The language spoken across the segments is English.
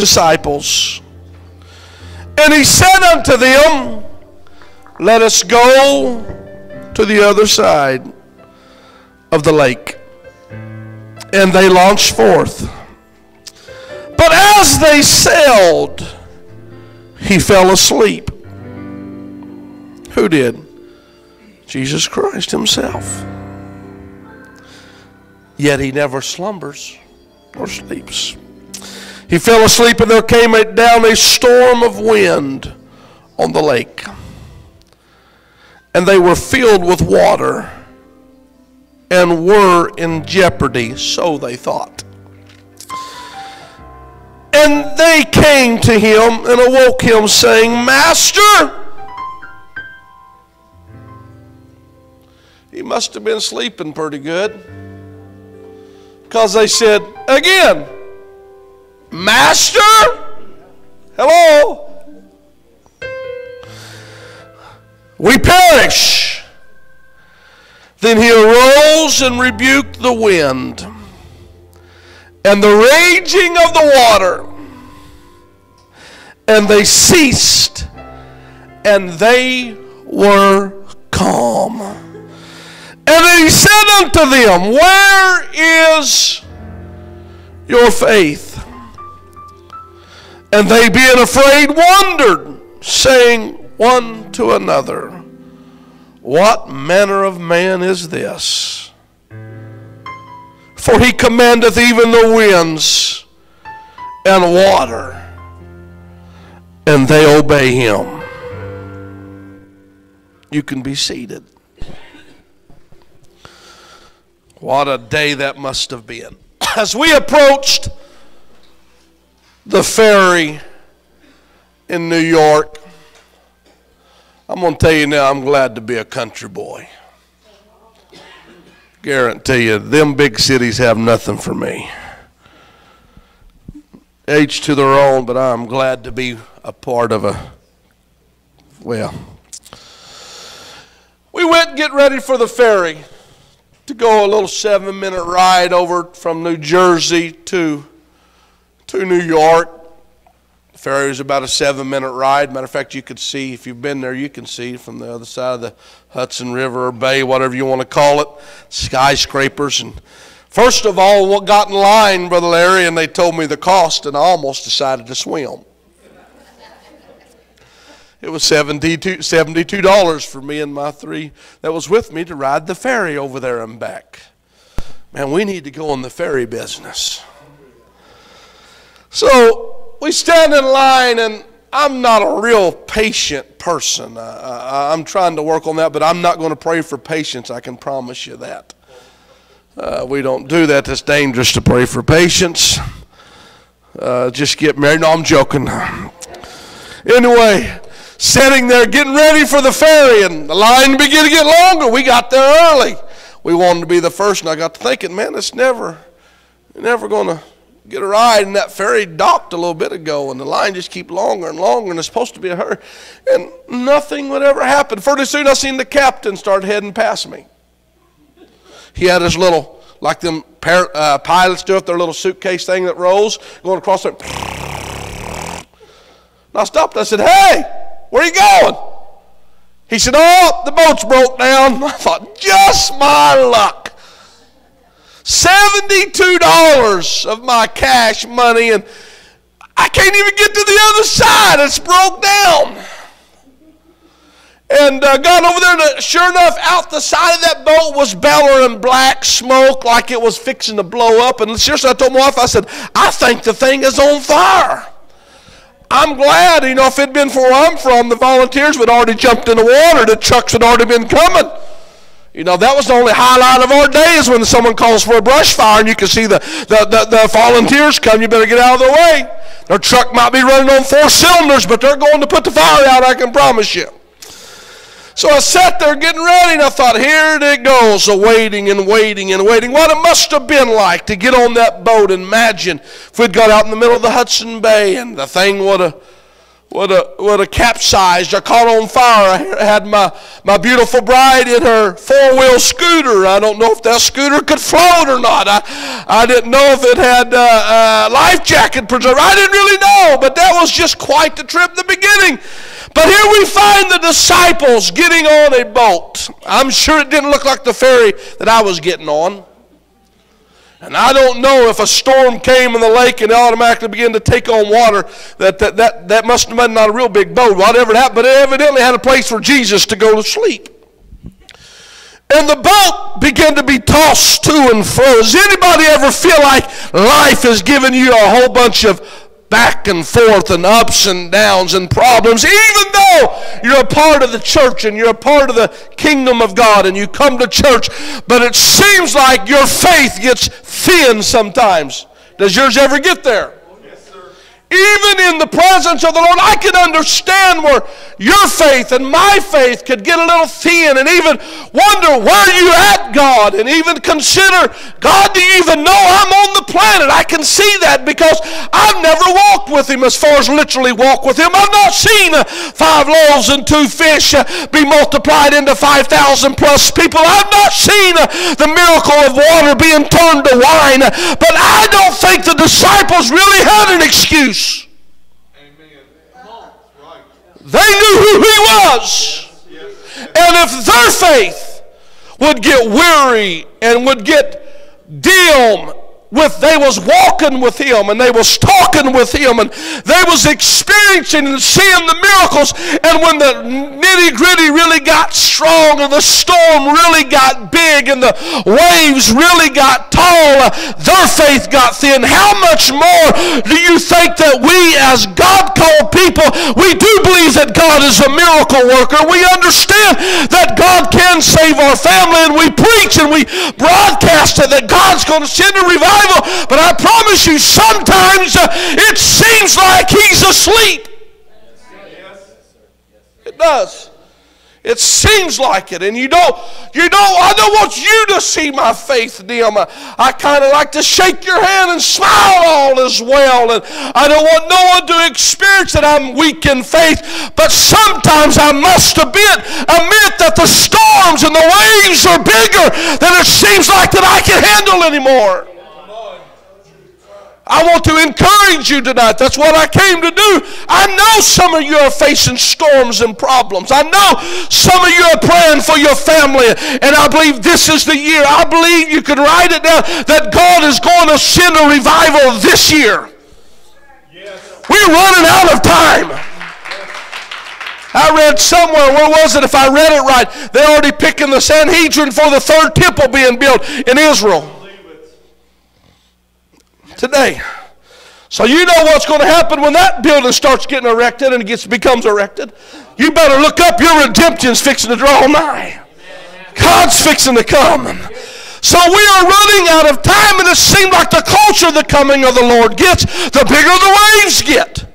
disciples. And he said unto them, let us go to the other side of the lake. And they launched forth. But as they sailed, he fell asleep. Who did? Jesus Christ himself. Yet he never slumbers or sleeps. He fell asleep, and there came down a storm of wind on the lake. And they were filled with water and were in jeopardy, so they thought. And they came to him and awoke him, saying, Master! He must have been sleeping pretty good, because they said, again, Master? Hello? We perish. Then he arose and rebuked the wind and the raging of the water, and they ceased, and they were calm. And then he said unto them, where is your faith? And they, being afraid, wondered, saying one to another, what manner of man is this? For he commandeth even the winds and water, and they obey him. You can be seated. What a day that must have been. As we approached the ferry in New York, I'm going to tell you now, I'm glad to be a country boy. Guarantee you, them big cities have nothing for me. Each to their own, but I'm glad to be a part of well. We went and get ready for the ferry to go a little 7-minute ride over from New Jersey to New York. The ferry was about a 7-minute ride. Matter of fact, you could see, if you've been there, you can see from the other side of the Hudson River or Bay, whatever you want to call it, skyscrapers. And first of all, what got in line, Brother Larry, and they told me the cost, and I almost decided to swim. It was $72 for me and my three that was with me to ride the ferry over there and back. Man, we need to go in the ferry business. So we stand in line, and I'm not a real patient person. I'm trying to work on that, but I'm not going to pray for patience. I can promise you that. We don't do that. It's dangerous to pray for patience. Just get married. No, I'm joking. Anyway, sitting there getting ready for the ferry, and the line began to get longer. We got there early. We wanted to be the first, and I got to thinking, man, it's never going to get a ride. And that ferry docked a little bit ago, and the line just keeps longer and longer, and it's supposed to be a hurry. And nothing would ever happen. Pretty soon I seen the captain start heading past me. He had his little, like them pilots do with their little suitcase thing that rolls, going across there. And I stopped. I said, hey, where are you going? He said, oh, the boat's broke down. I thought, just my luck. $72 of my cash money, and I can't even get to the other side. It's broke down. And got over there, and sure enough, out the side of that boat was bellowing black smoke like it was fixing to blow up. And seriously, I told my wife, I said, I think the thing is on fire. I'm glad, you know, if it had been from where I'm from, the volunteers would already jumped in the water. The trucks had already been coming. You know, that was the only highlight of our day is when someone calls for a brush fire and you can see the volunteers come. You better get out of their way. Their truck might be running on 4 cylinders, but they're going to put the fire out, I can promise you. So I sat there getting ready, and I thought, here it goes, so waiting and waiting and waiting. What it must have been like to get on that boat. And imagine if we'd got out in the middle of the Hudson Bay and the thing would have would have capsized or caught on fire. I had my beautiful bride in her four-wheel scooter. I don't know if that scooter could float or not. I didn't know if it had a life jacket preserver. I didn't really know, but that was just quite the trip in the beginning. But here we find the disciples getting on a boat. I'm sure it didn't look like the ferry that I was getting on. And I don't know if a storm came in the lake and it automatically began to take on water. That must have been not a real big boat, whatever it happened. But it evidently had a place for Jesus to go to sleep. And the boat began to be tossed to and fro. Does anybody ever feel like life has given you a whole bunch of back and forth and ups and downs and problems, even though you're a part of the church and you're a part of the kingdom of God and you come to church, but it seems like your faith gets thin sometimes. Does yours ever get there? Yes, sir. Even in the presence of the Lord, I can understand where your faith and my faith could get a little thin and even wonder, where are you at, God? And even consider, God, do you even know I'm on the planet? I can see that because I've never walked with Him as far as literally walk with Him. I've not seen 5 loaves and 2 fish be multiplied into 5,000 plus people. I've not seen the miracle of water being turned to wine. But I don't think the disciples really had an excuse. They knew who He was. And if their faith would get weary and would get dim with, they was walking with Him and they was talking with Him and they was experiencing and seeing the miracles, and when the nitty-gritty really got strong and the storm really got big and the waves really got tall, their faith got thin. How much more do you think that we as God-called people, we do believe that God is a miracle worker. We understand that God can save our family, and we preach and we broadcast it, that God's going to send a revival. But I promise you, sometimes it seems like He's asleep. It does. It seems like it. And I don't want you to see my faith dim. I kind of like to shake your hand and smile all as well. And I don't want no one to experience that I'm weak in faith. But sometimes I must admit that the storms and the waves are bigger than it seems like that I can handle anymore. I want to encourage you tonight. That's what I came to do. I know some of you are facing storms and problems. I know some of you are praying for your family, and I believe this is the year. I believe you can write it down that God is going to send a revival this year. Yes. We're running out of time. I read somewhere, where was it, if I read it right, they're already picking the Sanhedrin for the 3rd temple being built in Israel today. So you know what's going to happen when that building starts getting erected and it becomes erected. You better look up. Your redemption's fixing to draw nigh. God's fixing to come. So we are running out of time, and it seems like the closer the coming of the Lord gets, the bigger the waves get.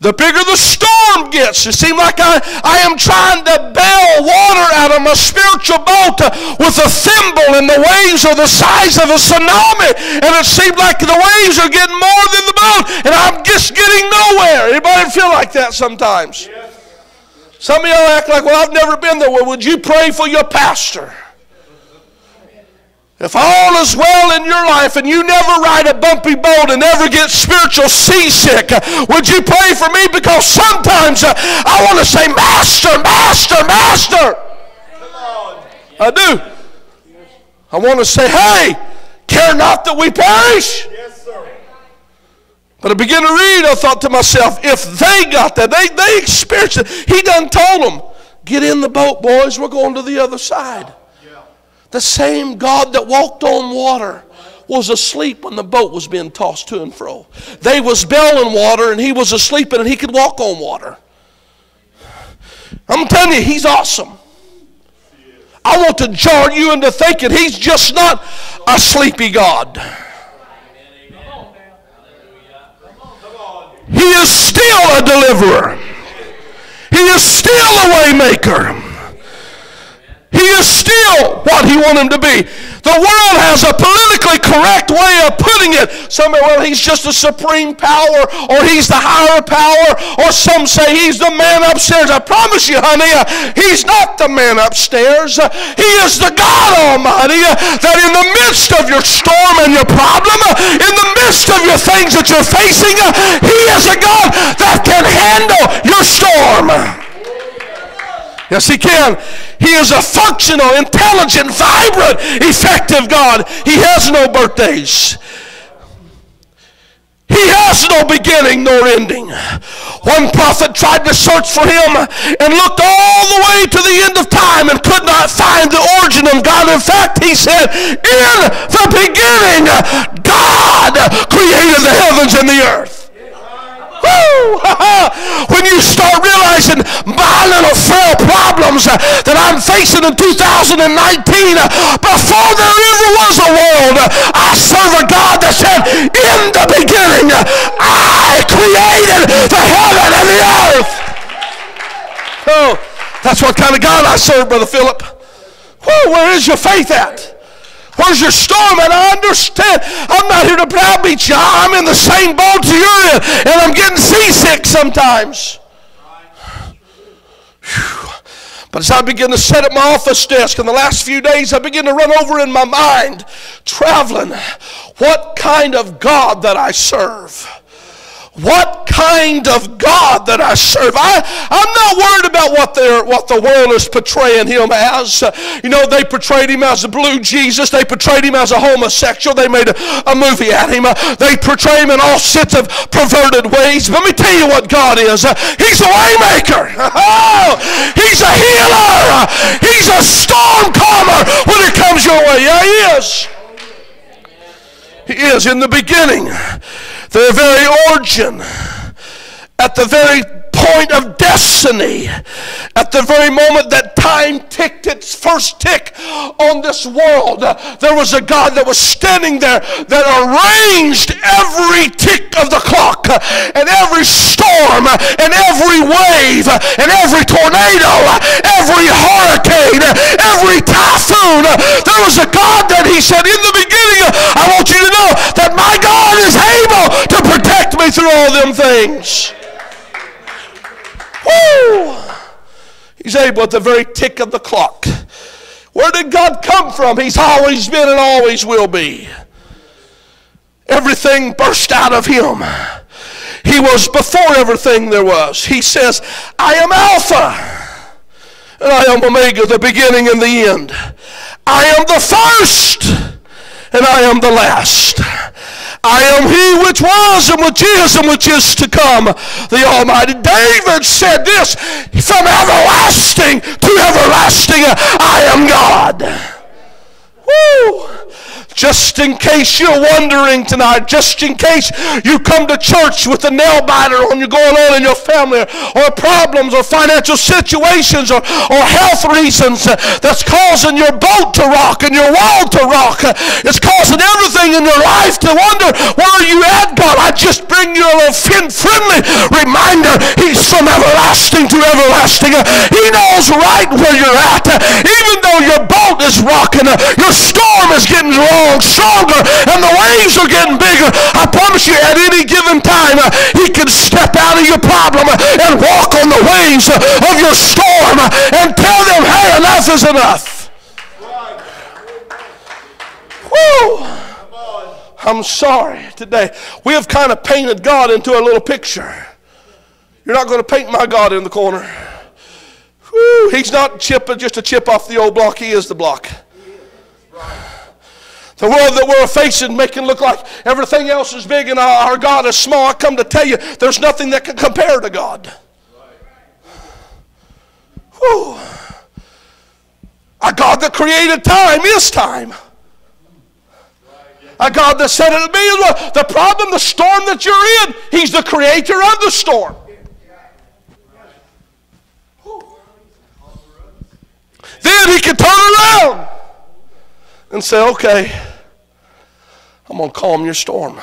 The bigger the storm gets. It seems like I am trying to bail water out of my spiritual boat with a thimble, and the waves are the size of a tsunami. And it seems like the waves are getting more than the boat, and I'm just getting nowhere. Anybody feel like that sometimes? Yes. Some of y'all act like, well, I've never been there. Well, would you pray for your pastor? If all is well in your life and you never ride a bumpy boat and never get spiritual seasick, would you pray for me? Because sometimes I want to say, Master, Master, Master. I do. I want to say, hey, care not that we perish. Yes, sir. But I began to read, I thought to myself, if they got that, they experienced it. He done told them, get in the boat, boys, we're going to the other side. The same God that walked on water was asleep when the boat was being tossed to and fro. They was bailing water, and He was asleep, and He could walk on water. I'm telling you, He's awesome. I want to jar you into thinking He's just not a sleepy God. He is still a deliverer. He is still a way maker. He is still what He wanted Him to be. The world has a politically correct way of putting it. Some say, well, he's just a supreme power, or he's the higher power, or some say he's the man upstairs. I promise you, honey, he's not the man upstairs. He is the God Almighty that in the midst of your storm and your problem, in the midst of your things that you're facing, he is a God that can handle your storm. Yes, he can. He is a functional, intelligent, vibrant, effective God. He has no birthdays. He has no beginning nor ending. One prophet tried to search for him and looked all the way to the end of time and could not find the origin of God. In fact, he said, in the beginning, God created the heavens and the earth. Woo! When you start realizing my little frail problems that I'm facing in 2019, before there ever was a world, I serve a God that said, in the beginning, I created the heaven and the earth. Oh, that's what kind of God I serve, Brother Philip. Whoa, where is your faith at? Where's your storm? And I understand. I'm not here to browbeat you. I'm in the same boat you're in, and I'm getting seasick sometimes. Whew. But as I begin to set at my office desk in the last few days, I begin to run over in my mind, traveling, what kind of God that I serve. What kind of God that I serve. I'm not worried about what the world is portraying him as. You know, they portrayed him as a blue Jesus. They portrayed him as a homosexual. They made a movie at him. They portray him in all sorts of perverted ways. But let me tell you what God is. He's a waymaker. Oh, he's a healer. He's a storm calmer when it comes your way. Yeah, he is. He is in the beginning, the very origin, at the very point of destiny, at the very moment that time ticked its first tick on this world, there was a God that was standing there that arranged every tick of the clock, and every storm, and every wave, and every tornado, every hurricane, every typhoon. There was a God that he said, in the beginning, I want you to know that my God is able to protect me through all them things. Woo! He's able at the very tick of the clock. Where did God come from? He's always been and always will be. Everything burst out of him. He was before everything there was. He says, I am Alpha and I am Omega, the beginning and the end. I am the first and I am the last. I am he which was and which is to come, the Almighty. David said this, from everlasting to everlasting, I am God. Woo! Just in case you're wondering tonight, just in case you come to church with a nail biter on you going on in your family, or problems or financial situations or health reasons that's causing your boat to rock and your world to rock. It's causing everything in your life to wonder, where are you at, God? I just bring you a little friendly reminder. He's from everlasting to everlasting. He knows right where you're at. Even though your boat is rocking, your storm is getting stronger, and the waves are getting bigger, I promise you, at any given time, he can step out of your problem and walk on the waves of your storm and tell them, hey, enough is enough. Woo! I'm sorry today. We have kind of painted God into a little picture. You're not going to paint my God in the corner. Woo! He's not just a chip off the old block. He is the block. The world that we're facing making look like everything else is big and our God is small. I come to tell you, there's nothing that can compare to God. Whew. A God that created time is time. A God that said it'll be the problem, the storm that you're in, he's the creator of the storm. Then he can turn around and say, okay, I'm going to calm your storm.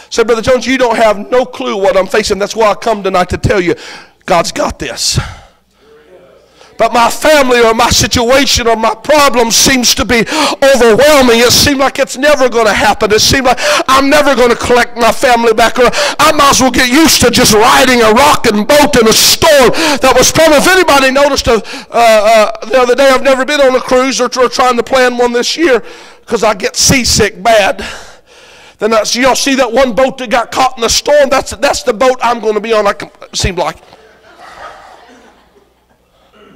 Say, Brother Jones, you don't have no clue what I'm facing. That's why I come tonight to tell you, God's got this. But my family or my situation or my problem seems to be overwhelming. It seems like it's never going to happen. It seems like I'm never going to collect my family back. Or I might as well get used to just riding a rocking boat in a storm that was probably, if anybody noticed the other day, I've never been on a cruise or trying to plan one this year because I get seasick bad. Then y'all see that one boat that got caught in the storm? That's the boat I'm going to be on, it seemed like.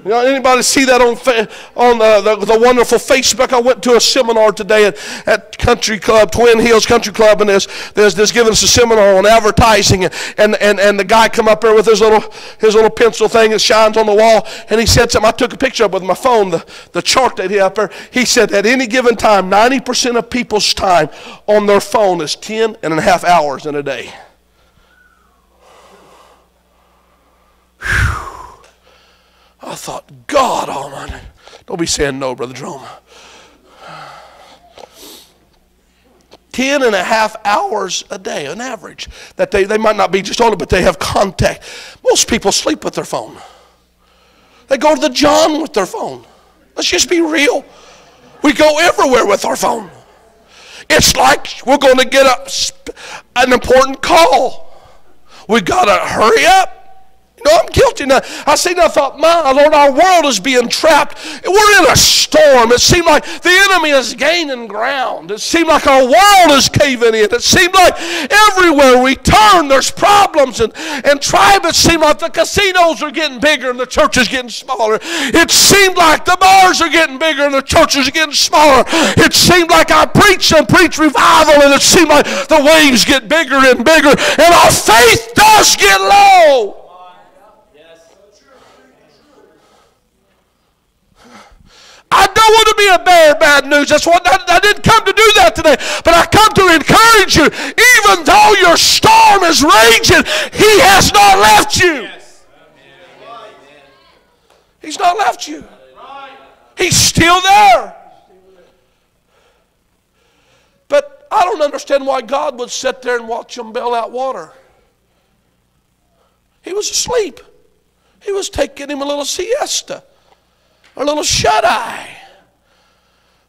You know, anybody see that on the wonderful Facebook? I went to a seminar today at Country Club, Twin Hills Country Club, and there's giving us a seminar on advertising, and the guy come up there with his little pencil thing that shines on the wall, and he said something. I took a picture of it with my phone, the chart that he had up there. He said at any given time, 90% of people's time on their phone is 10.5 hours in a day. Whew. I thought, God Almighty. Don't be saying no, Brother Jerome. 10.5 hours a day, on average. That they might not be just on it, but they have contact. Most people sleep with their phone. They go to the John with their phone. Let's just be real. We go everywhere with our phone. It's like we're going to get an important call. We got to hurry up. No, I'm guilty now. I thought, my Lord, our world is being trapped. We're in a storm. It seemed like the enemy is gaining ground. It seemed like our world is caving in. It seemed like everywhere we turn, there's problems and tribe. It seemed like the casinos are getting bigger and the church is getting smaller. It seemed like the bars are getting bigger and the churches are getting smaller. It seemed like I preach revival, and it seemed like the waves get bigger and bigger, and our faith does get low. I don't want to be a bearer of bad news. That's what I didn't come to do that today. But I come to encourage you. Even though your storm is raging, He has not left you. He's not left you. He's still there. But I don't understand why God would sit there and watch them bail out water. He was asleep. He was taking him a little siesta. A little shut-eye.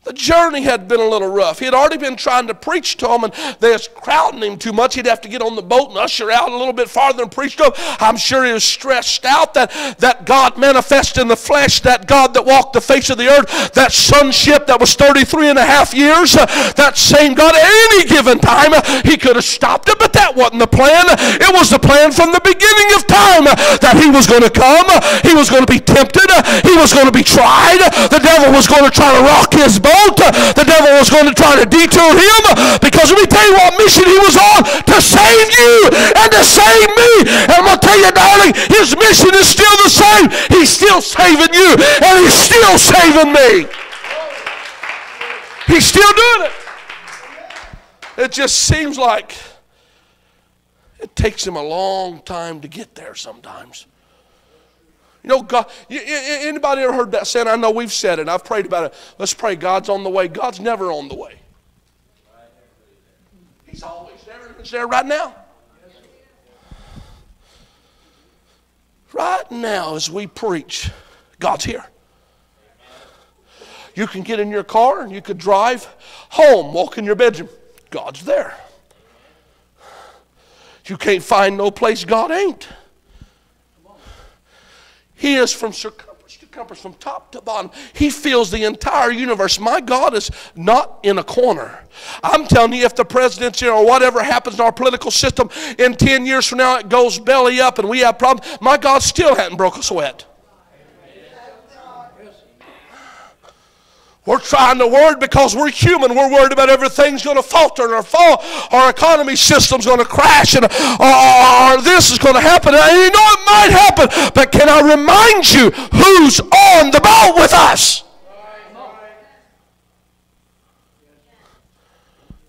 The journey had been a little rough. He had already been trying to preach to them, and they was crowding him too much. He'd have to get on the boat and usher out a little bit farther and preach to them. I'm sure he was stressed out that God manifested in the flesh, that God that walked the face of the earth, that sonship that was 33.5 years, that same God at any given time, He could have stopped it, but that wasn't the plan. It was the plan from the beginning of time that He was going to come. He was going to be tempted. He was going to be tried. The devil was going to try to rock His boat. The devil was going to try to detour him, because let me tell you what mission he was on: to save you and to save me. And I'm going to tell you, darling, his mission is still the same. He's still saving you, and He's still saving me. He's still doing it. It just seems like it takes Him a long time to get there sometimes. You know, God, anybody ever heard that saying? I know we've said it. I've prayed about it. Let's pray God's on the way. God's never on the way. He's always there. He's there right now. Right now as we preach, God's here. You can get in your car and you could drive home, walk in your bedroom. God's there. You can't find no place God ain't. He is from circumference to circumference, from top to bottom. He fills the entire universe. My God is not in a corner. I'm telling you, if the president's here or whatever happens in our political system, in 10 years from now it goes belly up and we have problems, my God still hadn't broke a sweat. We're trying to worry because we're human. We're worried about everything's going to falter or fall. Our economy system's going to crash, and or this is going to happen. And you know it might happen, but can I remind you who's on the boat with us?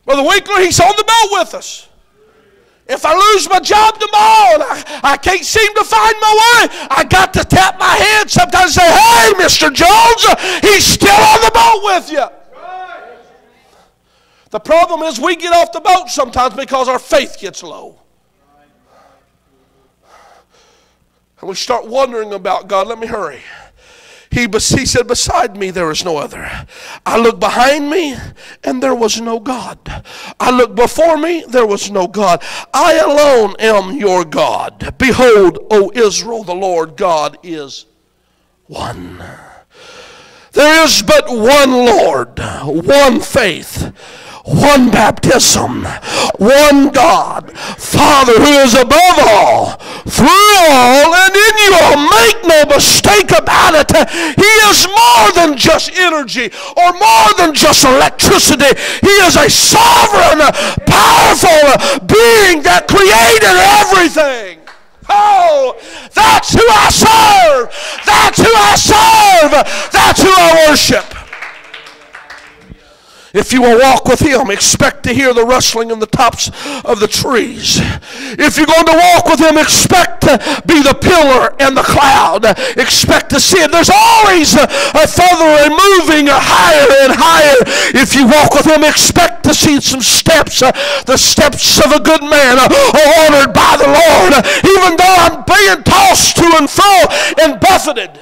Brother Winkler, he's on the boat with us. If I lose my job tomorrow and I can't seem to find my way, I got to tap my head sometimes and say, hey, Mr. Jones, he's still on the boat with you. The problem is we get off the boat sometimes because our faith gets low. And we start wondering about God. Let me hurry. He said, beside me there is no other. I looked behind me, and there was no God. I looked before me, there was no God. I alone am your God. Behold, O Israel, the Lord God is one. There is but one Lord, one faith, one baptism, one God, Father, who is above all, through all, and in you all. Make no mistake about it. He is more than just energy or more than just electricity. He is a sovereign, powerful being that created everything. Oh, that's who I serve. That's who I serve. That's who I worship. If you will walk with Him, expect to hear the rustling in the tops of the trees. If you're going to walk with Him, expect to be the pillar and the cloud. Expect to see it. There's always a further moving higher and higher. If you walk with Him, expect to see some steps. The steps of a good man are ordered by the Lord. Even though I'm being tossed to and fro and buffeted.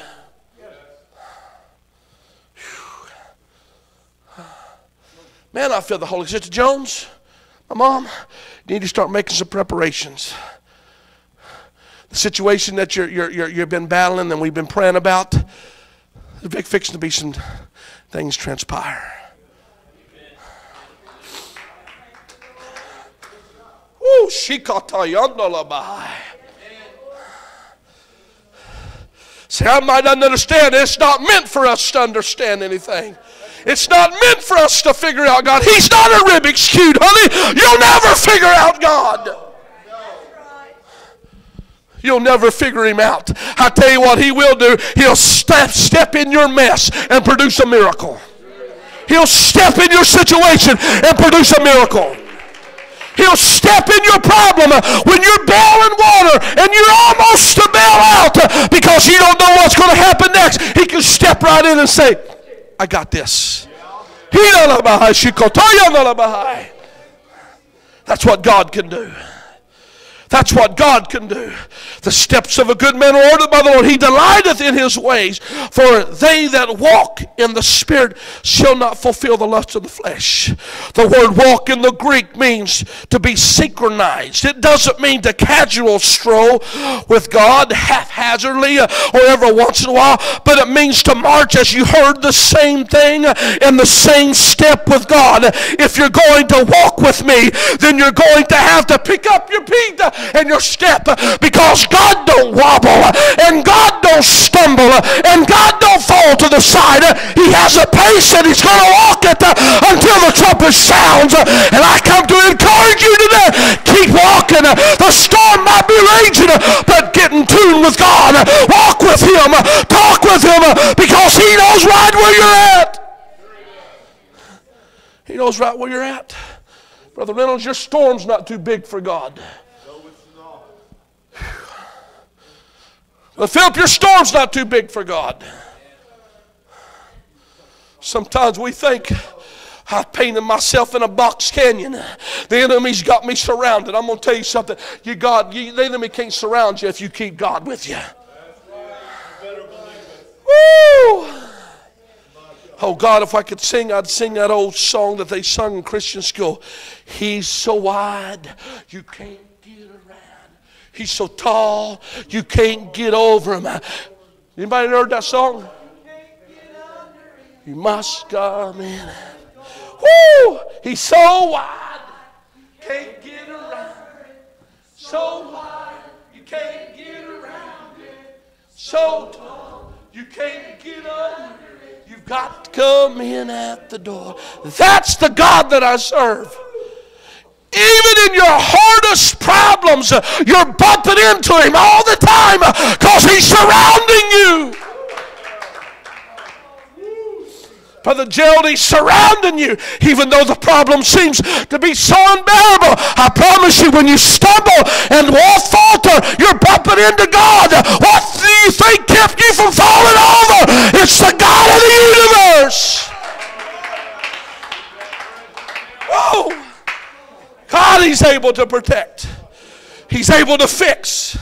Man, I feel the Holy Sister Jones, my mom, you need to start making some preparations. The situation that you've been battling and we've been praying about, there's fixing to be some things transpire. Ooh, shikatayandalabahai. See, I might not understand. It's not meant for us to understand anything. It's not meant for us to figure out God. He's not a Rubik's Cube, honey. You'll never figure out God. You'll never figure Him out. I tell you what He will do. He'll step in your mess and produce a miracle. He'll step in your situation and produce a miracle. He'll step in your problem when you're bailing water and you're almost to bail out because you don't know what's going to happen next. He can step right in and say, I got this. That's what God can do. That's what God can do. The steps of a good man are ordered by the Lord. He delighteth in His ways. For they that walk in the Spirit shall not fulfill the lust of the flesh. The word walk in the Greek means to be synchronized. It doesn't mean to casual stroll with God haphazardly or every once in a while, but it means to march as you heard the same thing in the same step with God. If you're going to walk with me, then you're going to have to pick up your feet and your step, because God don't wobble and God don't stumble and God don't fall to the side. He has a pace and He's going to walk it until the trumpet sounds. And I come to encourage you today, keep walking. The storm might be raging, but get in tune with God. Walk with Him, talk with Him, because He knows right where you're at. He knows right where you're at. Brother Reynolds, your storm's not too big for God. But Philip, your storm's not too big for God. Sometimes we think, I've painted myself in a box canyon. The enemy's got me surrounded. I'm going to tell you something. The enemy can't surround you if you keep God with you. Woo! Oh God, if I could sing, I'd sing that old song that they sung in Christian school. He's so wide, you can't get around. He's so tall, you can't get over him. Anybody heard that song? You must come in. Woo! He's so wide, can't get around. So wide, you can't get around it. So tall, you can't get under it. You've got to come in at the door. That's the God that I serve. Even in your hardest problems, you're bumping into Him all the time because He's surrounding you. Brother Jarrod, He's surrounding you. Even though the problem seems to be so unbearable, I promise you, when you stumble and won't falter, you're bumping into God. What do you think kept you from falling over? It's the God of the universe. Whoa! God, He's able to protect. He's able to fix.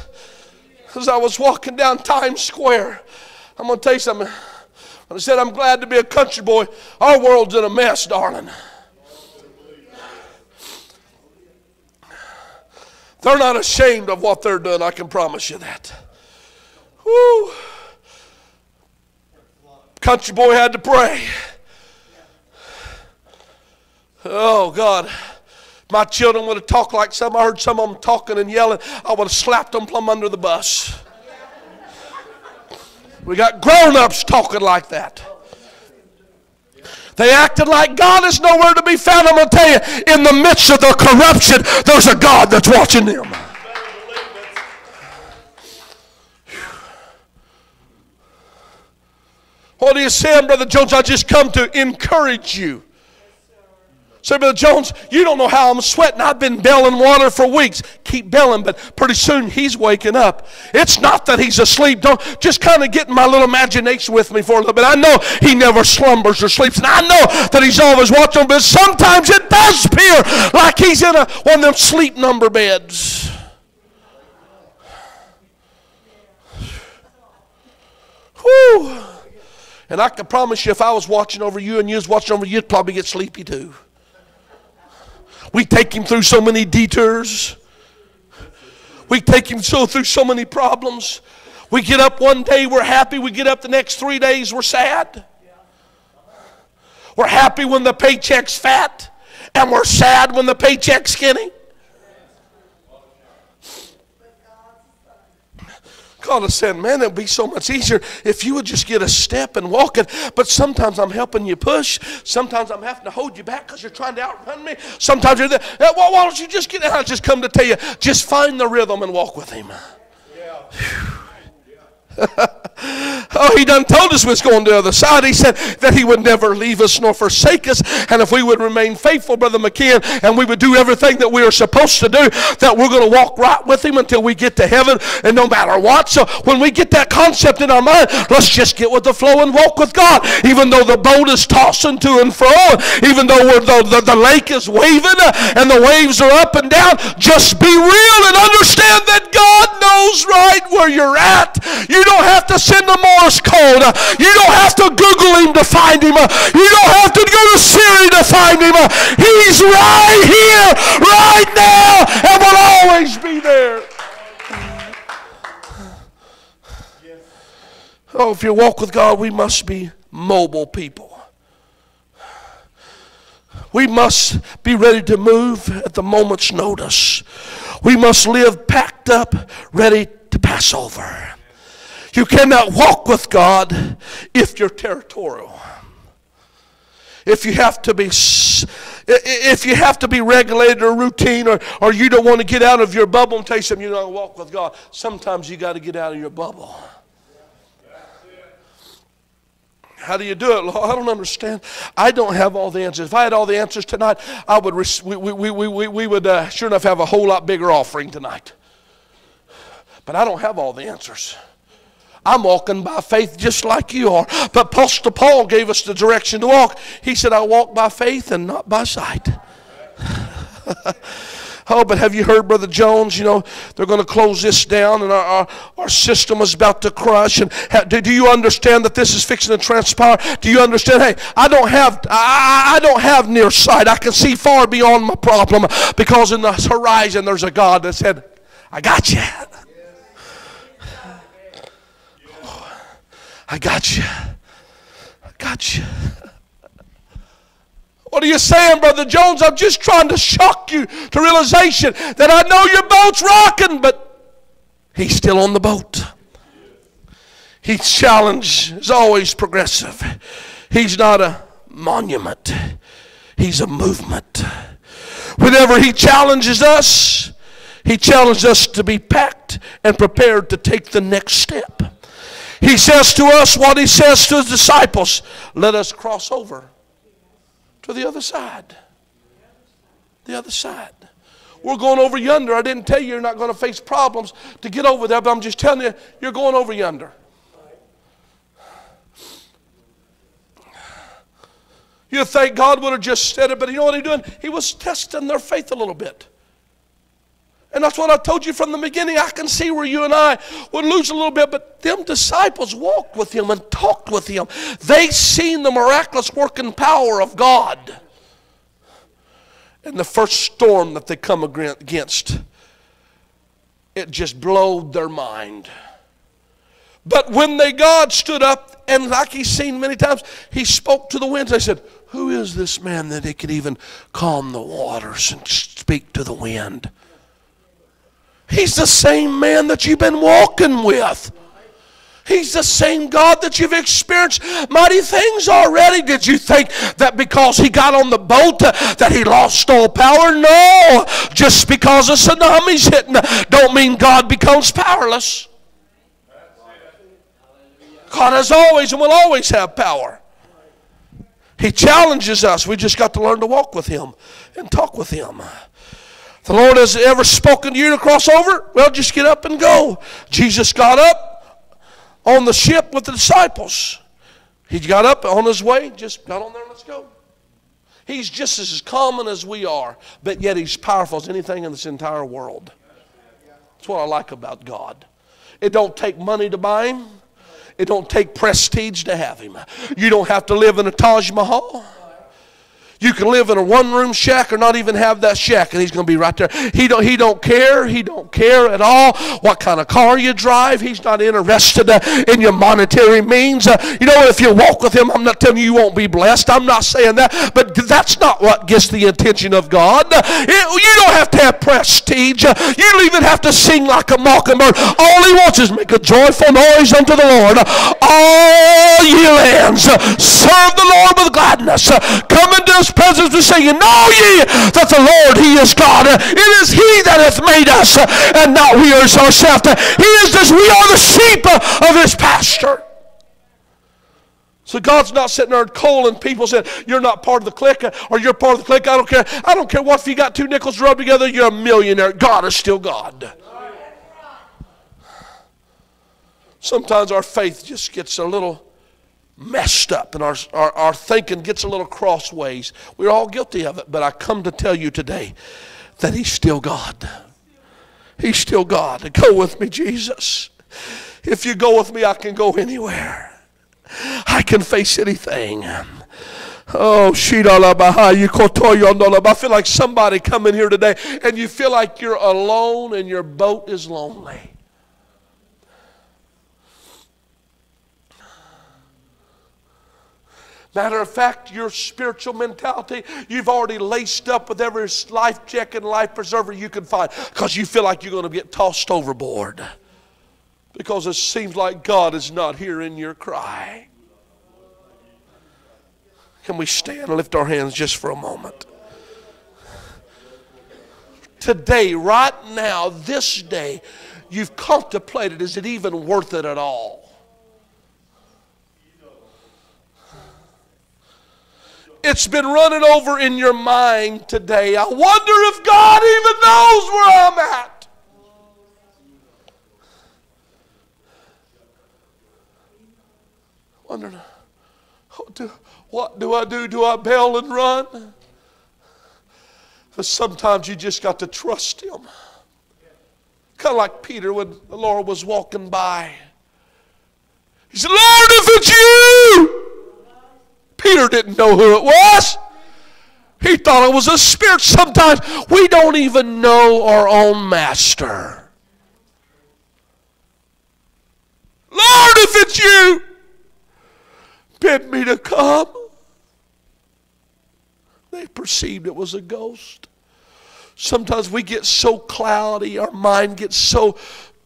As I was walking down Times Square, I'm going to tell you something. And I said, I'm glad to be a country boy. Our world's in a mess, darling. They're not ashamed of what they're doing, I can promise you that. Woo. Country boy had to pray. Oh, God. My children would have talked like some. I heard some of them talking and yelling. I would have slapped them plumb under the bus. We got grown-ups talking like that. They acted like God is nowhere to be found. I'm going to tell you, in the midst of the corruption, there's a God that's watching them. What are you saying, Brother Jones? I just come to encourage you. Say, Brother Jones, you don't know how I'm sweating. I've been bailing water for weeks. Keep bailing, but pretty soon he's waking up. It's not that he's asleep. Don't just kind of get in my little imagination with me for a little bit. I know he never slumbers or sleeps, and I know that he's always watching, but sometimes it does appear like he's in one of them sleep number beds. Whew. And I can promise you, if I was watching over you and you was watching over you, you'd probably get sleepy too. We take him through so many detours. We take him through so many problems. We get up one day, we're happy. We get up the next 3 days, we're sad. We're happy when the paycheck's fat, and we're sad when the paycheck's skinny. God is saying, man, it would be so much easier if you would just get a step and walk it. But sometimes I'm helping you push. Sometimes I'm having to hold you back because you're trying to outrun me. Sometimes you're there. Well, why don't you just get out? I just come to tell you, just find the rhythm and walk with him. Oh, he done told us we was going to the other side. He said that he would never leave us nor forsake us. And if we would remain faithful, Brother McKeon, and we would do everything that we are supposed to do, that we're going to walk right with him until we get to heaven, and no matter what. So when we get that concept in our mind, let's just get with the flow and walk with God. Even though the boat is tossing to and fro, even though the lake is waving and the waves are up and down, just be real and understand that God knows right where you're at. You don't have to send a Morse code. You don't have to Google him to find him. You don't have to go to Siri to find him. He's right here, right now, and will always be there. Oh, if you walk with God, we must be mobile people. We must be ready to move at the moment's notice. We must live packed up, ready to pass over. You cannot walk with God if you're territorial. If you have to be regulated or routine, or you don't want to get out of your bubble and tell you something, you're not going to walk with God. Sometimes you got to get out of your bubble. How do you do it, Lord? I don't understand. I don't have all the answers. If I had all the answers tonight, we would sure enough have a whole lot bigger offering tonight. But I don't have all the answers. I'm walking by faith just like you are. But Apostle Paul gave us the direction to walk. He said, I walk by faith and not by sight. Oh, but have you heard, Brother Jones, you know, they're going to close this down and our system is about to crush. And do you understand that this is fixing to transpire? Do you understand? Hey, I don't have near sight. I can see far beyond my problem, because in the horizon there's a God that said, I got you. I got you. I got you. What are you saying, Brother Jones? I'm just trying to shock you to realization that I know your boat's rocking, but he's still on the boat. His challenge is always progressive. He's not a monument. He's a movement. Whenever he challenges us, he challenges us to be packed and prepared to take the next step. He says to us what he says to his disciples: let us cross over to the other side. The other side. We're going over yonder. I didn't tell you you're not going to face problems to get over there, but I'm just telling you, you're going over yonder. You think God would have just said it, but you know what he's doing? He was testing their faith a little bit. And that's what I told you from the beginning. I can see where you and I would lose a little bit, but them disciples walked with him and talked with him. They seen the miraculous working power of God. And the first storm that they come against, it just blowed their mind. But when God stood up, and like he's seen many times, he spoke to the winds. They said, who is this man that he could even calm the waters and speak to the wind? He's the same man that you've been walking with. He's the same God that you've experienced mighty things already. Did you think that because he got on the boat that he lost all power? No. Just because a tsunami's hitting don't mean God becomes powerless. God has always and will always have power. He challenges us. We just got to learn to walk with him and talk with him. The Lord has ever spoken to you to cross over? Well, just get up and go. Jesus got up on the ship with the disciples. He got up on his way, just got on there and let's go. He's just as common as we are, but yet he's powerful as anything in this entire world. That's what I like about God. It don't take money to buy him. It don't take prestige to have him. You don't have to live in a Taj Mahal. You can live in a one-room shack or not even have that shack, and he's going to be right there. He don't care. He don't care at all what kind of car you drive. He's not interested in your monetary means. If you walk with him, I'm not telling you won't be blessed. I'm not saying that, but that's not what gets the attention of God. You don't have to have prestige. You don't even have to sing like a mockingbird. All he wants is make a joyful noise unto the Lord. All ye lands, serve the Lord with gladness. Come into his presence with singing. Know ye that the Lord, he is God. It is he that hath made us, and not we ourselves. He is this. We are the sheep of his pasture. So God's not sitting there calling people saying, you're not part of the clique, or you're part of the clique. I don't care. I don't care what if you got two nickels rubbed together, you're a millionaire. God is still God. Sometimes our faith just gets a little messed up, and our thinking gets a little crossways. We're all guilty of it, but I come to tell you today that he's still God. He's still God. Go with me, Jesus. If you go with me, I can go anywhere. I can face anything. Oh, I feel like somebody come in here today and you feel like you're alone and your boat is lonely. Matter of fact, your spiritual mentality, you've already laced up with every life check and life preserver you can find because you feel like you're going to get tossed overboard because it seems like God is not hearing your cry. Can we stand and lift our hands just for a moment? Today, right now, this day, you've contemplated, is it even worth it at all? It's been running over in your mind today. I wonder if God even knows where I'm at. Wondering, what do I do? Do I bail and run? But sometimes you just got to trust him. Kind of like Peter when the Lord was walking by. He said, Lord, if it's you. Peter didn't know who it was. He thought it was a spirit. Sometimes we don't even know our own master. Lord, if it's you, bid me to come. They perceived it was a ghost. Sometimes we get so cloudy, our mind gets so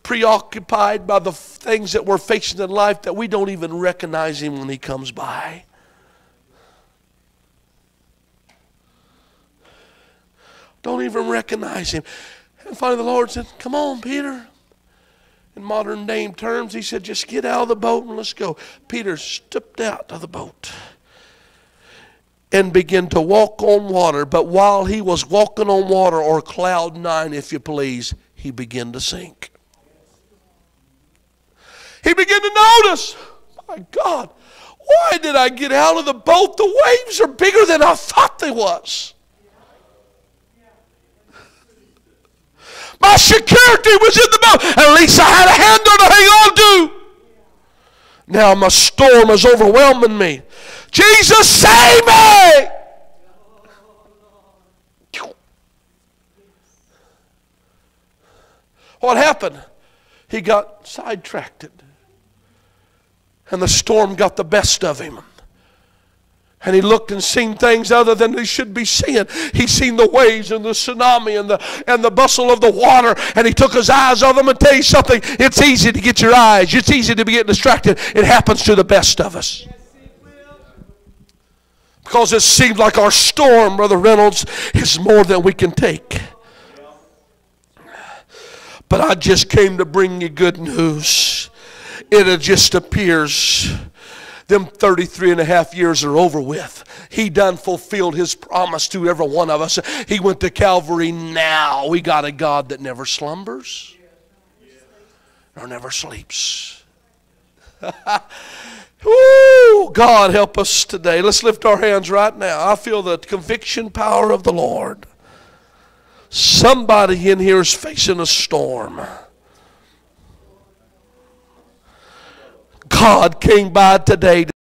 preoccupied by the things that we're facing in life that we don't even recognize him when he comes by. Don't even recognize him. And finally the Lord said, come on, Peter. In modern name terms, he said, just get out of the boat and let's go. Peter stepped out of the boat and began to walk on water. But while he was walking on water, or cloud nine, if you please, he began to sink. He began to notice, my God, why did I get out of the boat? The waves are bigger than I thought they was. My security was in the boat. At least I had a handle to hang on to. Now my storm is overwhelming me. Jesus, save me! What happened? He got sidetracked. And the storm got the best of him. And he looked and seen things other than he should be seeing. He seen the waves and the tsunami and the bustle of the water. And he took his eyes off them. And tell you something, it's easy to get your eyes. It's easy to be getting distracted. It happens to the best of us. Because it seems like our storm, Brother Reynolds, is more than we can take. But I just came to bring you good news. It just appears them 33 and a half years are over with. He done fulfilled his promise to every one of us. He went to Calvary. Now we got a God that never slumbers nor never sleeps. Woo, God help us today. Let's lift our hands right now. I feel the conviction power of the Lord. Somebody in here is facing a storm. God came by today